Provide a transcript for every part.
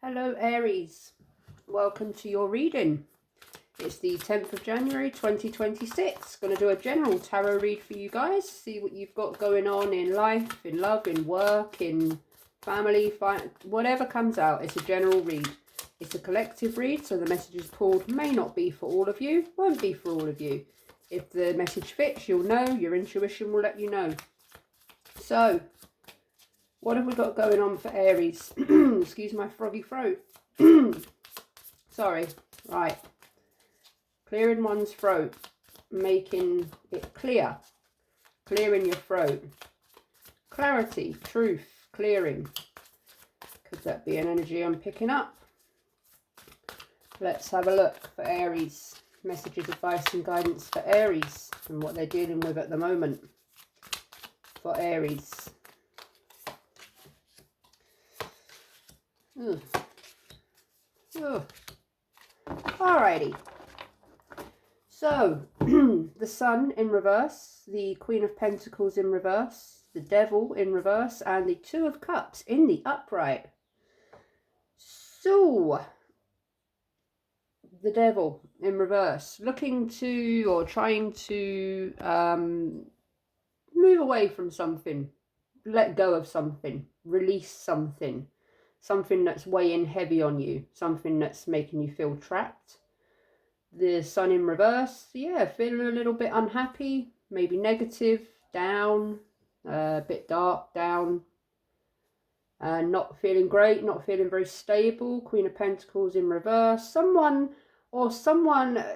Hello Aries, welcome to your reading. It's the 10th of January 2026. Going to do a general tarot read for you guys, see what you've got going on in life, in love, in work, in family, whatever comes out. It's a general read. It's a collective read, so the messages pulled may not be for all of you, won't be for all of you. If the message fits, you'll know, your intuition will let you know. So, what have we got going on for Aries? Excuse my froggy throat. Sorry. Right. Clearing one's throat. Making it clear. Clearing your throat. Clarity. Truth. Clearing. Could that be an energy I'm picking up? Let's have a look for Aries. Messages, advice and guidance for Aries. And what they're dealing with at the moment. For Aries. Alrighty. So, the Sun in reverse, the Queen of Pentacles in reverse, the Devil in reverse, and the Two of Cups in the upright. So, the Devil in reverse, looking to or trying to move away from something, let go of something, release something. Something that's weighing heavy on you. Something that's making you feel trapped. The Sun in reverse. Yeah, feeling a little bit unhappy. Maybe negative. Down. A bit dark. Down. Not feeling great. Not feeling very stable. Queen of Pentacles in reverse. Someone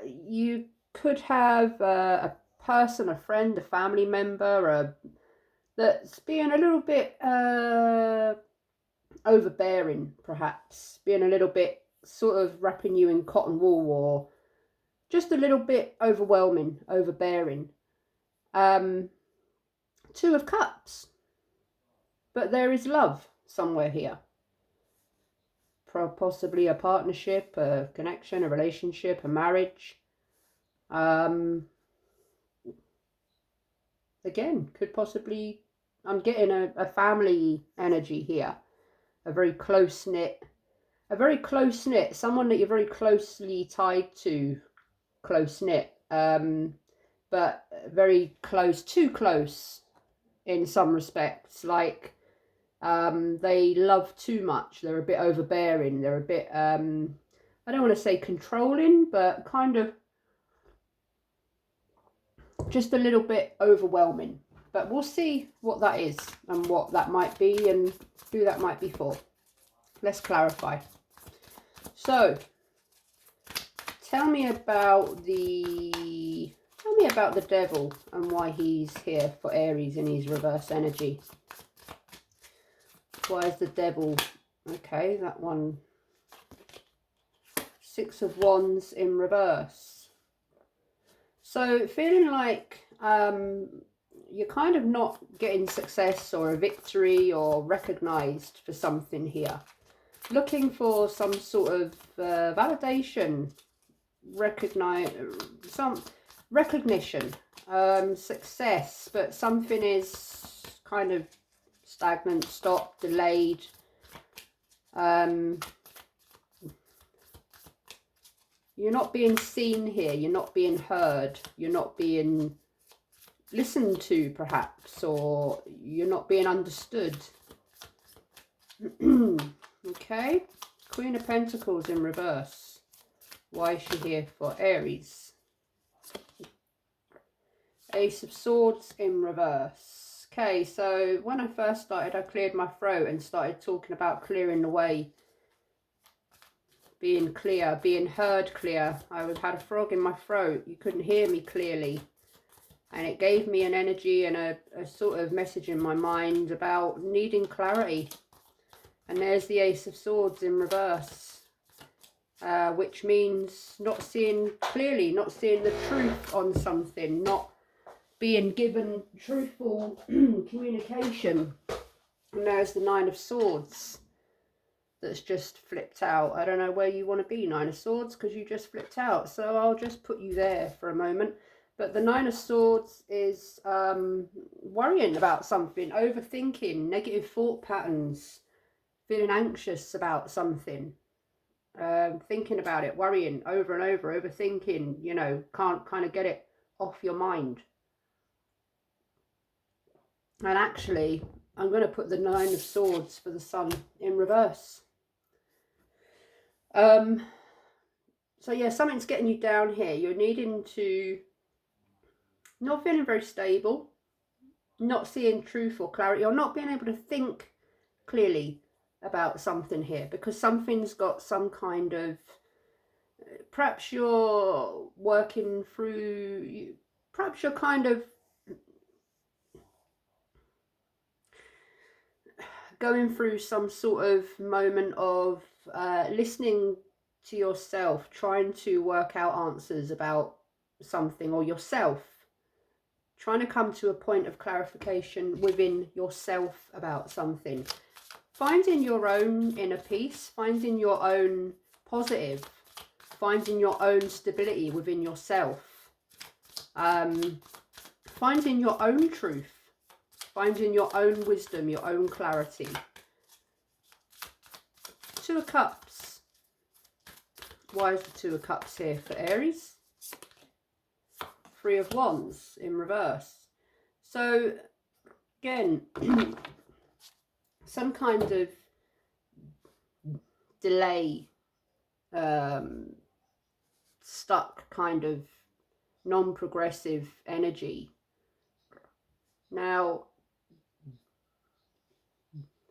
you could have a person, a friend, a family member that's being a little bit... overbearing, perhaps, being a little bit sort of wrapping you in cotton wool, or just a little bit overwhelming, overbearing. Two of Cups, but there is love somewhere here, possibly a partnership, a connection, a relationship, a marriage. Again, could possibly, I'm getting a family energy here. A very close-knit, someone that you're very closely tied to, close-knit, but very close, too close in some respects, like they love too much, they're a bit overbearing, they're a bit, I don't want to say controlling, but kind of just a little bit overwhelming. But we'll see what that is and what that might be and who that might be for. Let's clarify. So, tell me about the Devil and why he's here for Aries in his reverse energy. Why is the Devil? Okay, that one. Six of Wands in reverse. So, feeling like you're kind of not getting success or a victory or recognized for something here. Looking for some sort of validation, some recognition, success, but something is kind of stagnant, stopped, delayed. You're not being seen here, you're not being heard, you're not being listened to, perhaps, or you're not being understood. Okay, Queen of Pentacles in reverse. Why is she here for Aries? Ace of Swords in reverse. Okay, so when I first started, I cleared my throat and started talking about clearing the way, being clear, being heard clear. I had a frog in my throat. You couldn't hear me clearly. And it gave me an energy and a sort of message in my mind about needing clarity. And there's the Ace of Swords in reverse, which means not seeing clearly, not seeing the truth on something, not being given truthful communication. And there's the Nine of Swords that's just flipped out. I don't know where you want to be, Nine of Swords, because you just flipped out. So I'll just put you there for a moment. But the Nine of Swords is worrying about something, overthinking, negative thought patterns, feeling anxious about something, thinking about it, worrying over and over, overthinking, you know, can't kind of get it off your mind. And actually, I'm going to put the Nine of Swords for the Sun in reverse. So yeah, something's getting you down here. You're needing to, not feeling very stable, not seeing truth or clarity, or not being able to think clearly about something here, because something's got some kind of, perhaps you're working through, perhaps you're kind of going through some sort of moment of listening to yourself, trying to work out answers about something, or yourself, trying to come to a point of clarification within yourself about something. Finding your own inner peace, finding your own positive, finding your own stability within yourself, finding your own truth, finding your own wisdom, your own clarity. Two of Cups. Why is the Two of Cups here for Aries? Three of Wands in reverse. So again, some kind of delay, stuck kind of non-progressive energy. Now,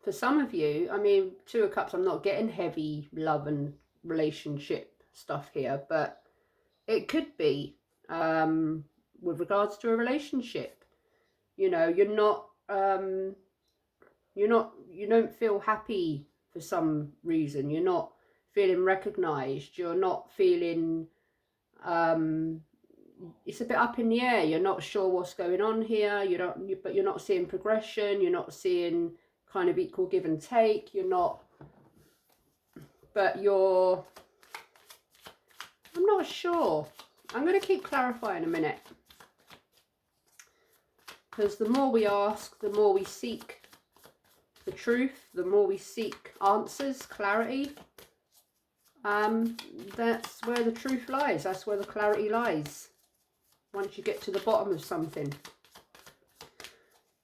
for some of you, I mean, Two of Cups, I'm not getting heavy love and relationship stuff here, but it could be with regards to a relationship. You know, you don't feel happy for some reason. You're not feeling recognized. You're not feeling, it's a bit up in the air. You're not sure what's going on here. But you're not seeing progression. You're not seeing kind of equal give and take. I'm not sure. I'm going to keep clarifying a minute, because the more we ask, the more we seek the truth, the more we seek answers, clarity, that's where the truth lies. That's where the clarity lies. Once you get to the bottom of something,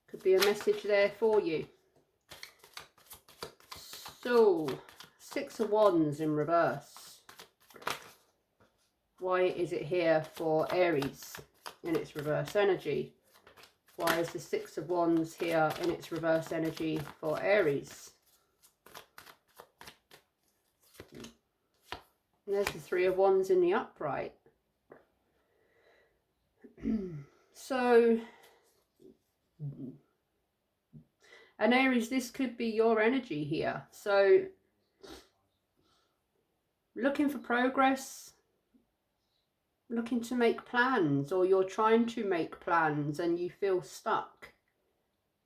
could be a message there for you. So, Six of Wands in reverse. Why is it here for Aries in its reverse energy? Why is the Six of Wands here in its reverse energy for Aries? And there's the Three of Wands in the upright. So, and Aries, this could be your energy here. So, looking for progress, looking to make plans, or you're trying to make plans and you feel stuck.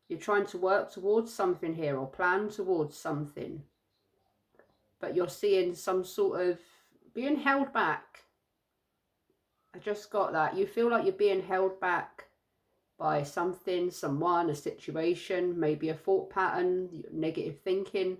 You're trying to work towards something here, or plan towards something, but you're seeing some sort of being held back. I just got that. You feel like you're being held back by something, someone, a situation, maybe a thought pattern, negative thinking.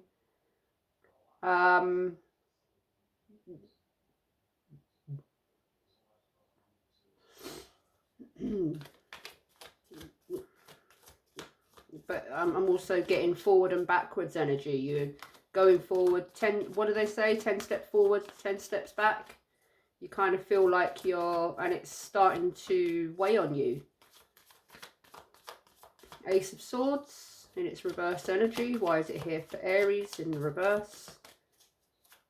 But I'm also getting forward and backwards energy. You're going forward, what do they say? 10 steps forward, 10 steps back. You kind of feel like and it's starting to weigh on you. Ace of Swords in its reverse energy. Why is it here for Aries in the reverse?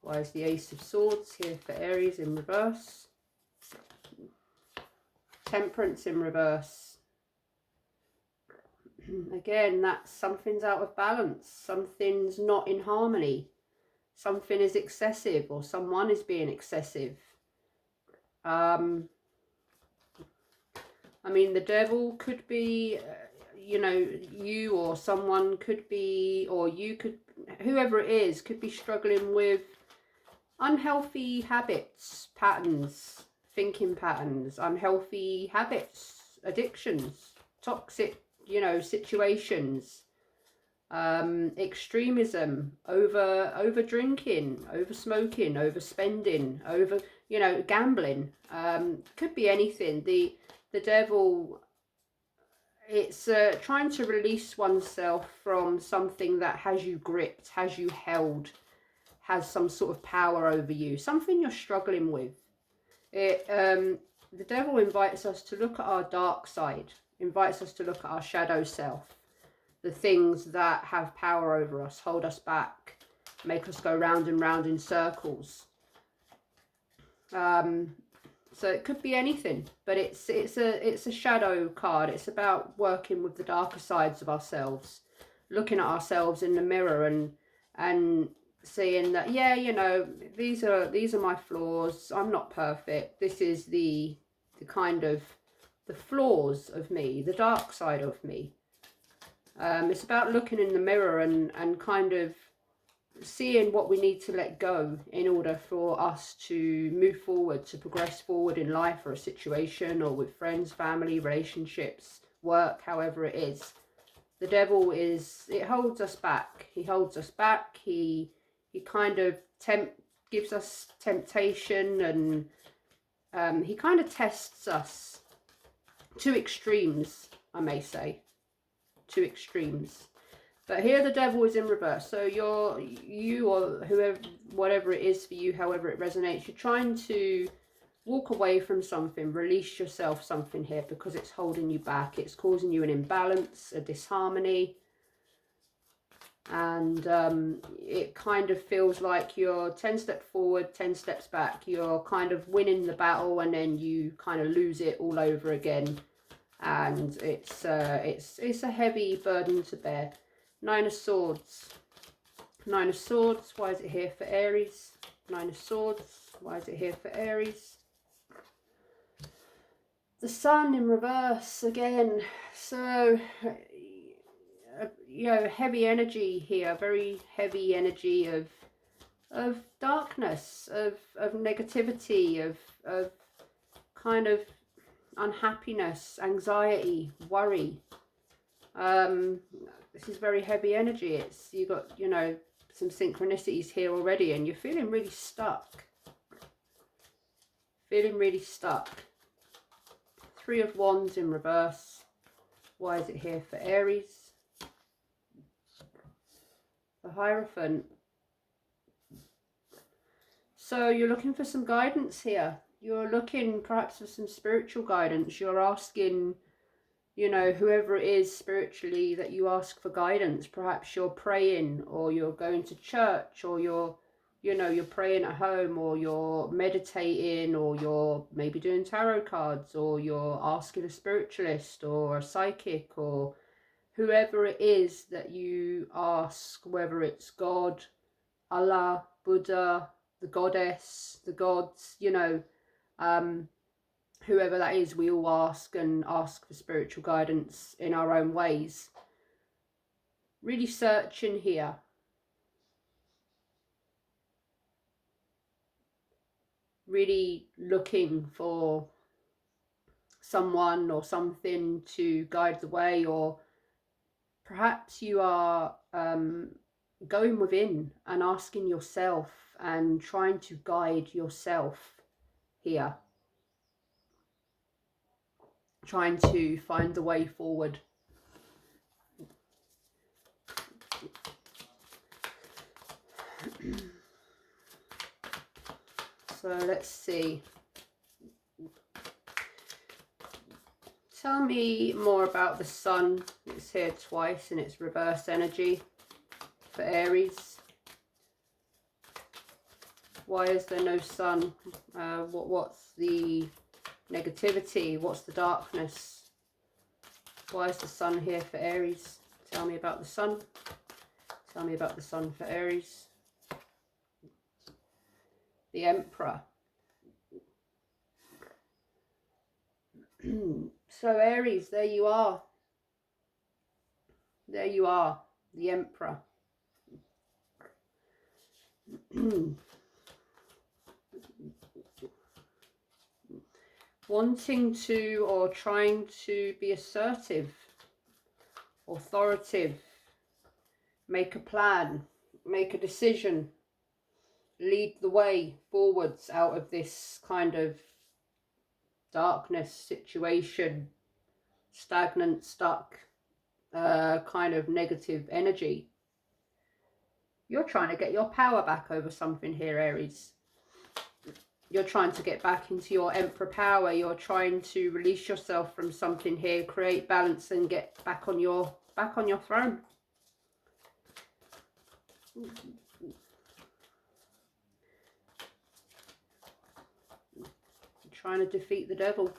Why is the Ace of Swords here for Aries in reverse? Temperance in reverse. Again, that's something's out of balance. Something's not in harmony. Something is excessive, or someone is being excessive. I mean, the Devil could be, you know, you, or someone could be, or you could, whoever it is, could be struggling with unhealthy habits, patterns, thinking patterns, unhealthy habits, addictions, toxic, you know, situations. extremism, over drinking, over smoking, over spending, over, you know, gambling. Could be anything. The devil, it's trying to release oneself from something that has you gripped, has you held, has some sort of power over you, something you're struggling with. The devil invites us to look at our dark side, invites us to look at our shadow self, the things that have power over us, hold us back, make us go round and round in circles. So it could be anything, but it's a shadow card. It's about working with the darker sides of ourselves, looking at ourselves in the mirror and seeing that, yeah, you know, these are my flaws. I'm not perfect. This is the kind of the flaws of me, the dark side of me. It's about looking in the mirror and kind of seeing what we need to let go in order for us to move forward, to progress forward in life or a situation, or with friends, family, relationships, work, however it is. The devil it holds us back. He holds us back. He kind of gives us temptation, and he kind of tests us to extremes, I may say. To extremes. But here the devil is in reverse. So you or whoever, whatever it is for you, however it resonates, you're trying to walk away from something, release yourself something here because it's holding you back. It's causing you an imbalance, a disharmony. And it kind of feels like you're 10 steps forward, 10 steps back. You're kind of winning the battle and then you kind of lose it all over again. And it's a heavy burden to bear. Nine of Swords. Nine of Swords. Why is it here for Aries? Nine of Swords. Why is it here for Aries? The Sun in reverse again. So, you know, heavy energy here. Very heavy energy of darkness, of negativity, of kind of unhappiness, anxiety, worry. This is very heavy energy. You got, you know, some synchronicities here already, and you're feeling really stuck. Feeling really stuck. Three of Wands in reverse. Why is it here for Aries? The Hierophant. So you're looking for some guidance here. You're looking perhaps for some spiritual guidance. You're asking, you know, whoever it is spiritually that you ask for guidance. Perhaps you're praying, or you're going to church, or you're praying at home, or you're meditating, or you're maybe doing tarot cards, or you're asking a spiritualist or a psychic, or whoever it is that you ask, whether it's God, Allah, Buddha, the goddess, the gods, you know, whoever that is, we all ask for spiritual guidance in our own ways. Really searching here. Really looking for someone or something to guide the way, or perhaps you are going within and asking yourself and trying to guide yourself here. Trying to find the way forward. So let's see. Tell me more about the Sun. It's here twice in its reverse energy for Aries. Why is there no Sun? What's the negativity? What's the darkness? Why is the Sun here for Aries? Tell me about the Sun. Tell me about the Sun for Aries. The Emperor. So Aries, there you are. There you are, the Emperor. Wanting to, or trying to be assertive, authoritative, make a plan, make a decision, lead the way forwards out of this kind of darkness situation, stagnant, stuck, kind of negative energy. You're trying to get your power back over something here, Aries. You're trying to get back into your Emperor power. You're trying to release yourself from something here, create balance, and get back on your throne. Trying to defeat the devil.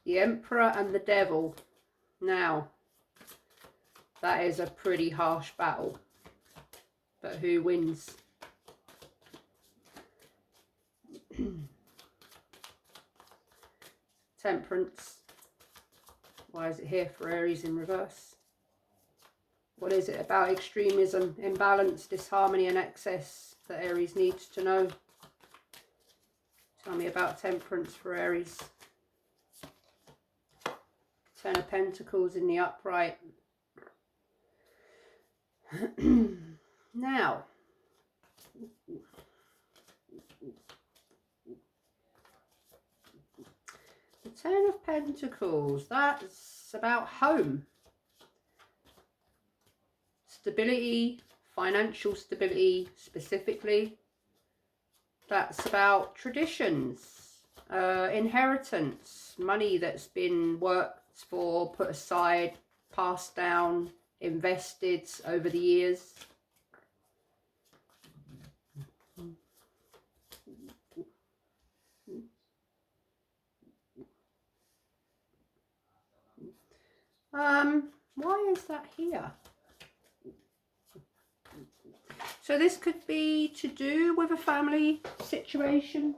The Emperor and the devil. Now, that is a pretty harsh battle. But who wins? Temperance. Why is it here for Aries in reverse? What is it about extremism, imbalance, disharmony and excess that Aries needs to know? Tell me about temperance for Aries. Ten of Pentacles in the upright. Now, the Ten of Pentacles, that's about home. Stability, financial stability specifically. That's about traditions, inheritance, money that's been worked for, put aside, passed down, invested over the years. Why is that here? So this could be to do with a family situation,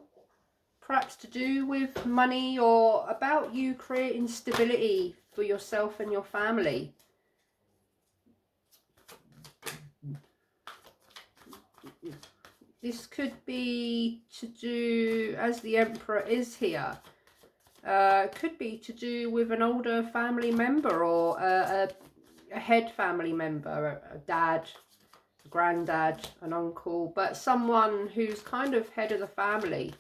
perhaps to do with money, or about you creating stability for yourself and your family. This could be to do, as the Emperor is here, could be to do with an older family member, or a head family member, a dad, a granddad, an uncle, but someone who's kind of head of the family.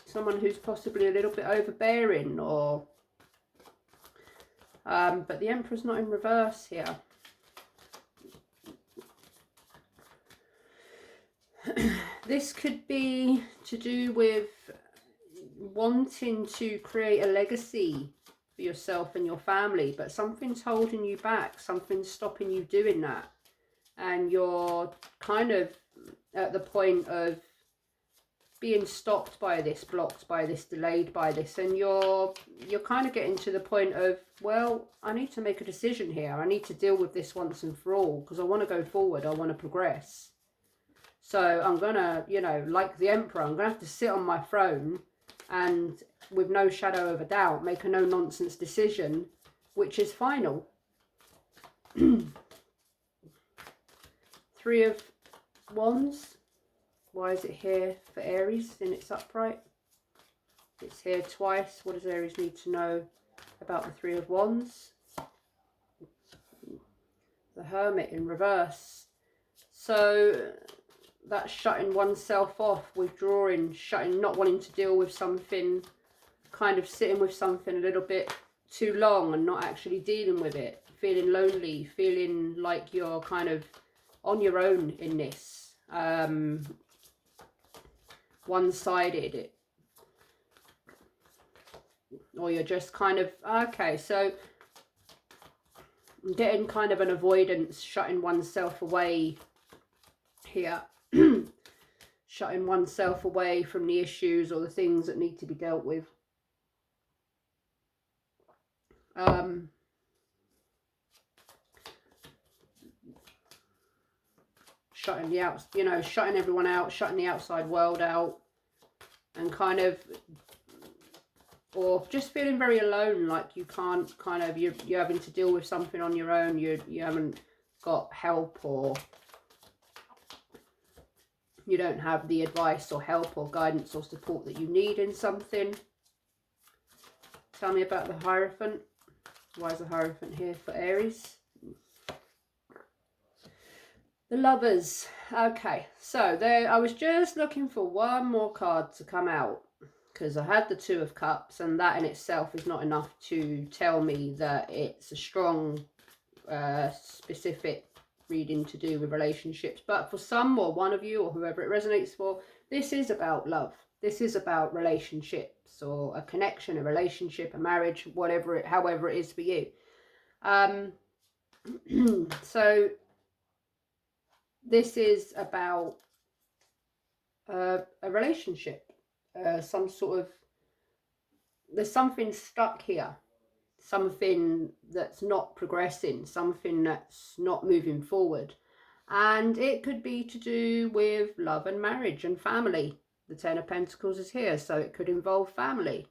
Someone who's possibly a little bit overbearing, or but the Emperor's not in reverse here. This could be to do with wanting to create a legacy for yourself and your family, but something's holding you back, something's stopping you doing that, and you're kind of at the point of being stopped by this, blocked by this, delayed by this, and you're kind of getting to the point of, well, I need to make a decision here. I need to deal with this once and for all, because I want to go forward, I want to progress. So I'm gonna, you know, like the Emperor, I'm gonna have to sit on my throne and, with no shadow of a doubt, make a no nonsense decision which is final. Three of Wands. Why is it here for Aries in its upright? It's here twice. What does Aries need to know about the Three of Wands? The Hermit in reverse. So that's shutting oneself off, withdrawing, shutting, not wanting to deal with something, kind of sitting with something a little bit too long and not actually dealing with it, feeling lonely, feeling like you're kind of on your own in this, one-sided, or you're just kind of, okay, so getting kind of an avoidance, shutting oneself away here. Shutting oneself away from the issues or the things that need to be dealt with. Shutting the out, you know, shutting everyone out, shutting the outside world out, and kind of or just feeling very alone, like you can't kind of, you're having to deal with something on your own, you haven't got help, or you don't have the advice or help or guidance or support that you need in something. Tell me about the Hierophant. Why is the Hierophant here for Aries? The Lovers. Okay, so there, I was just looking for one more card to come out, because I had the Two of Cups, and that in itself is not enough to tell me that it's a strong, specific reading to do with relationships. But for some, or one of you, or whoever it resonates for, this is about love. This is about relationships, or a connection, a relationship, a marriage, whatever it, however it is for you. So this is about a relationship, some sort of, there's something stuck here, something that's not progressing, something that's not moving forward. And it could be to do with love and marriage and family. The Ten of Pentacles is here, so it could involve family.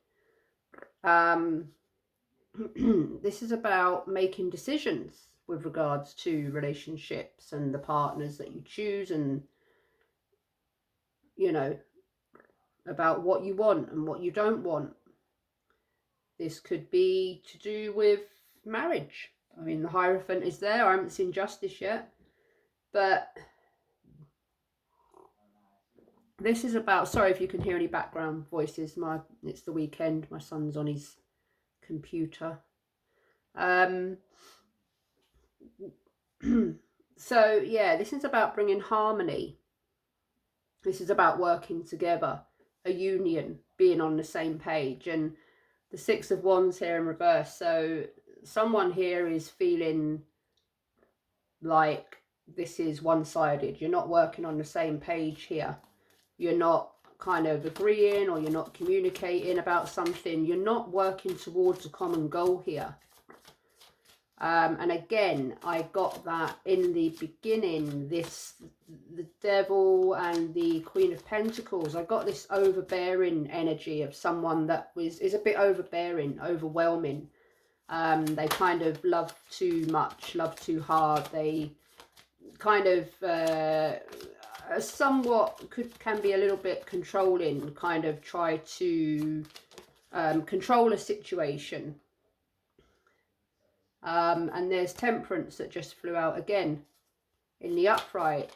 This is about making decisions with regards to relationships and the partners that you choose, and, you know, about what you want and what you don't want. This could be to do with marriage. I mean, the Hierophant is there. I haven't seen Justice yet, but this is about, sorry if you can hear any background voices, it's the weekend, my son's on his computer. So yeah, this is about bringing harmony. This is about working together, a union, being on the same page. And the Six of Wands here in reverse, so someone here is feeling like this is one-sided. You're not working on the same page here. You're not kind of agreeing, or you're not communicating about something. You're not working towards a common goal here. And again, I got that in the beginning, the Devil and the Queen of Pentacles. I got this overbearing energy of someone that is a bit overbearing, overwhelming. They kind of love too much, love too hard. They kind of somewhat can be a little bit controlling, kind of try to control a situation. And there's Temperance that just flew out again in the upright.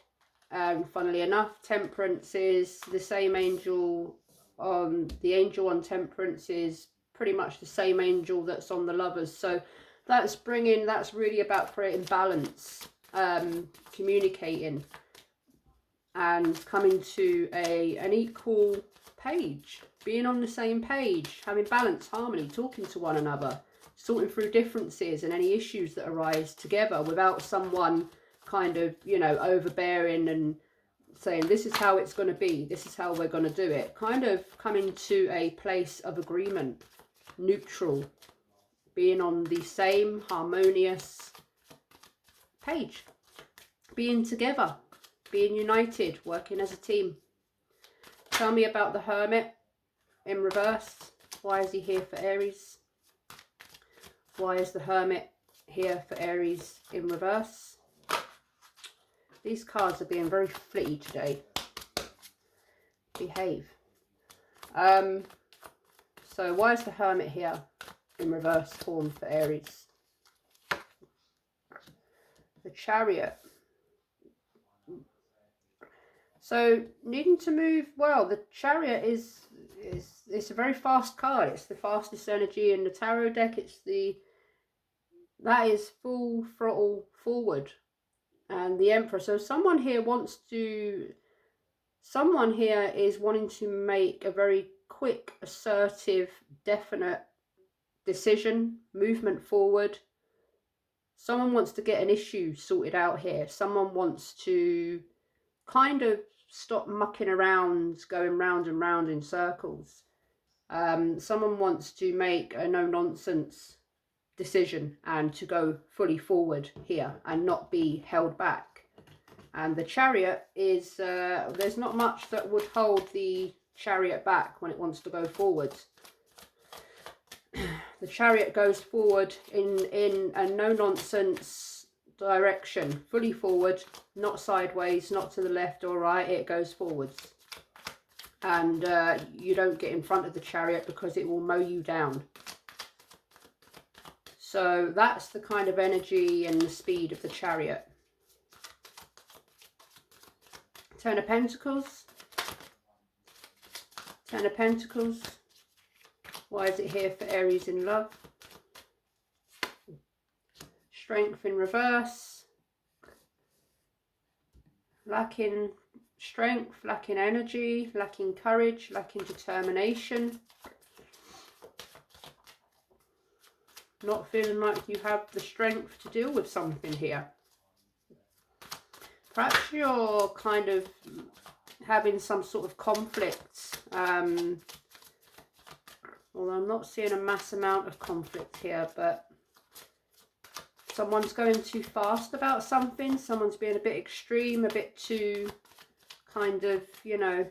Funnily enough, Temperance is the same angel on, the angel on Temperance is pretty much the same angel that's on the Lovers. So that's really about creating balance, communicating, and coming to an equal page, being on the same page, having balance, harmony, talking to one another, sorting through differences and any issues that arise together, without someone kind of, you know, overbearing and saying this is how it's going to be, this is how we're going to do it. Kind of coming to a place of agreement, neutral, being on the same harmonious page, being together, being united, working as a team. Tell me about the Hermit in reverse. Why is he here for Aries? Why is the Hermit here for Aries in reverse? These cards are being very flitty today. Behave. So why is the Hermit here in reverse form for Aries? The Chariot. So needing to move, well, the Chariot is it's a very fast card. It's the fastest energy in the tarot deck. That is full throttle forward. And the Emperor. So someone here is wanting to make a very quick, assertive, definite decision, movement forward. Someone wants to get an issue sorted out here. Someone wants to kind of stop mucking around, going round and round in circles. Someone wants to make a no-nonsense decision and to go fully forward here and not be held back. And the Chariot is, there's not much that would hold the Chariot back when it wants to go forward. The Chariot goes forward in a no-nonsense direction, fully forward, not sideways, not to the left or right, it goes forwards. And you don't get in front of the Chariot because it will mow you down. So that's the kind of energy and the speed of the Chariot. Ten of Pentacles. Ten of Pentacles. Why is it here for Aries in love? Strength in reverse. Lacking strength, lacking energy, lacking courage, lacking determination. Not feeling like you have the strength to deal with something here. Perhaps you're kind of having some sort of conflict. Although I'm not seeing a mass amount of conflict here, but someone's going too fast about something. Someone's being a bit extreme, a bit too kind of, you know,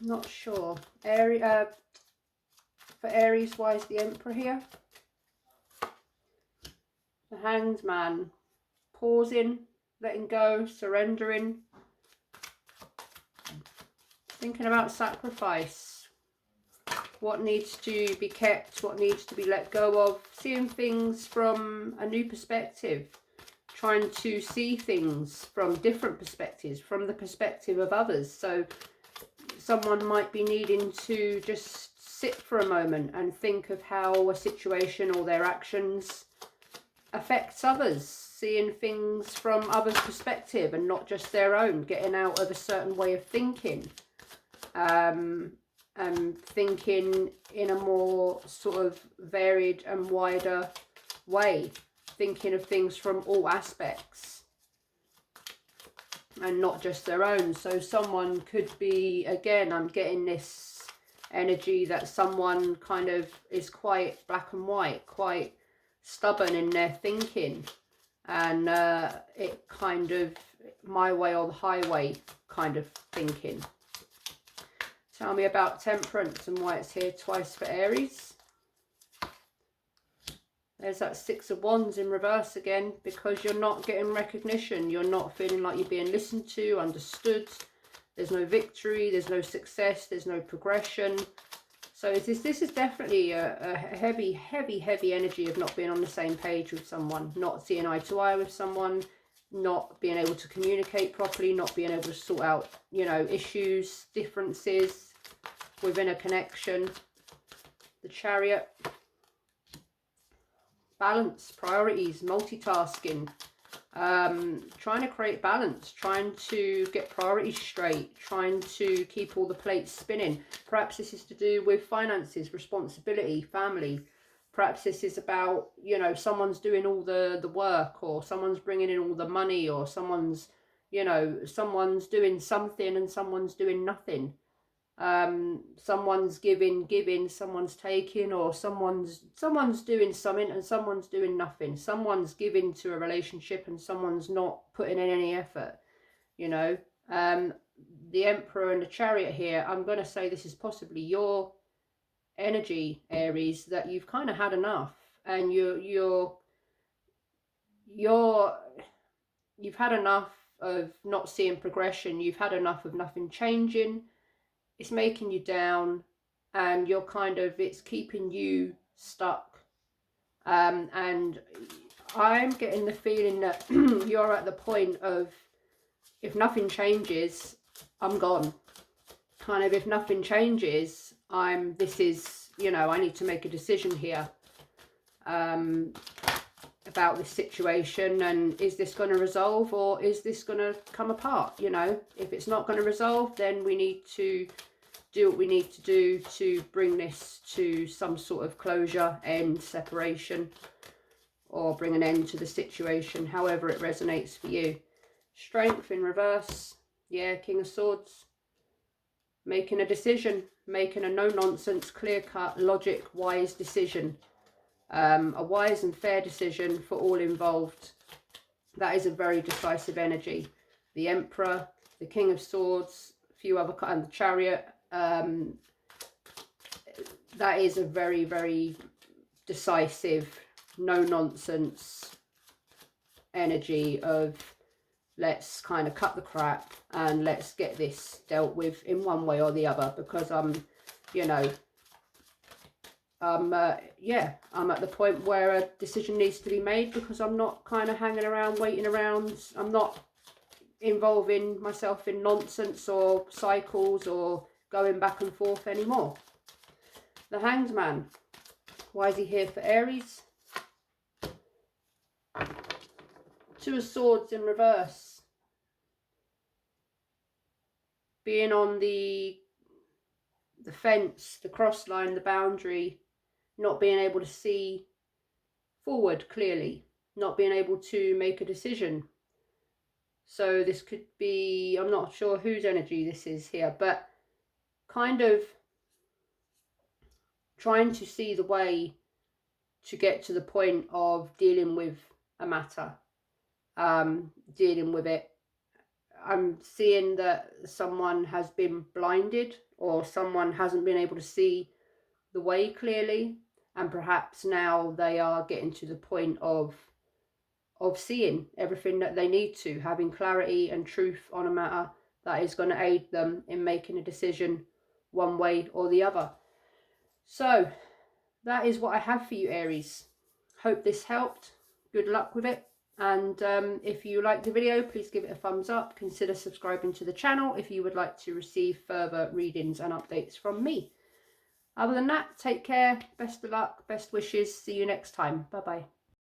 not sure. For Aries, why is the Emperor here? The Hanged Man. Pausing, letting go, surrendering. Thinking about sacrifice. What needs to be kept, what needs to be let go of. Seeing things from a new perspective. Trying to see things from different perspectives, from the perspective of others. So someone might be needing to just sit for a moment and think of how a situation or their actions affects others. Seeing things from others' perspective and not just their own. Getting out of a certain way of thinking. And thinking in a more sort of varied and wider way. Thinking of things from all aspects and not just their own. So someone could be, again, I'm getting this energy that someone kind of is quite black and white, quite stubborn in their thinking, and it kind of my way or the highway kind of thinking. Tell me about Temperance and why it's here twice for Aries. There's that Six of Wands in reverse again, because you're not getting recognition. You're not feeling like you're being listened to, understood. There's no victory, there's no success, there's no progression. So this is definitely a heavy energy of not being on the same page with someone, not seeing eye to eye with someone, not being able to communicate properly, not being able to sort out, you know, issues, differences within a connection. The Chariot. Balance, priorities, multitasking, trying to create balance, trying to get priorities straight, trying to keep all the plates spinning. Perhaps this is to do with finances, responsibility, family. Perhaps this is about, you know, someone's doing all the work, or someone's bringing in all the money, or someone's, you know, someone's doing something and someone's doing nothing. Someone's giving, someone's taking, or someone's doing something and someone's doing nothing. Someone's giving to a relationship and someone's not putting in any effort, you know. The Emperor and the Chariot here, I'm going to say this is possibly your energy, Aries, that you've kind of had enough, and you've had enough of not seeing progression. You've had enough of nothing changing. It's making you down, and you're kind of, it's keeping you stuck. And I'm getting the feeling that you're at the point of, if nothing changes, I'm gone. Kind of, if nothing changes, this is, you know, I need to make a decision here about this situation, and is this going to resolve, or is this going to come apart? You know, if it's not going to resolve, then we need to do what we need to do to bring this to some sort of closure, end, separation, or bring an end to the situation, however it resonates for you. Strength in reverse. Yeah, King of Swords. Making a decision, making a no-nonsense, clear-cut, logic, wise decision. A wise and fair decision for all involved. That is a very decisive energy. The Emperor, the King of Swords, a few other, and the Chariot. that is a very, very decisive, no nonsense energy of let's kind of cut the crap and let's get this dealt with in one way or the other, because you know, yeah, I'm at the point where a decision needs to be made, because I'm not kind of hanging around, waiting around. I'm not involving myself in nonsense or cycles or going back and forth anymore. The Hanged Man. Why is he here for Aries? Two of Swords in reverse. Being on the fence, the cross line, the boundary, not being able to see forward clearly, not being able to make a decision. So this could be, I'm not sure whose energy this is here, but kind of trying to see the way to get to the point of dealing with a matter, dealing with it. I'm seeing that someone has been blinded, or someone hasn't been able to see the way clearly, and perhaps now they are getting to the point of seeing everything that they need to, having clarity and truth on a matter that is going to aid them in making a decision one way or the other. So that is what I have for you, Aries. Hope this helped. Good luck with it. And if you liked the video, please give it a thumbs up. Consider subscribing to the channel if you would like to receive further readings and updates from me. Other than that, take care, best of luck, best wishes. See you next time. Bye-bye.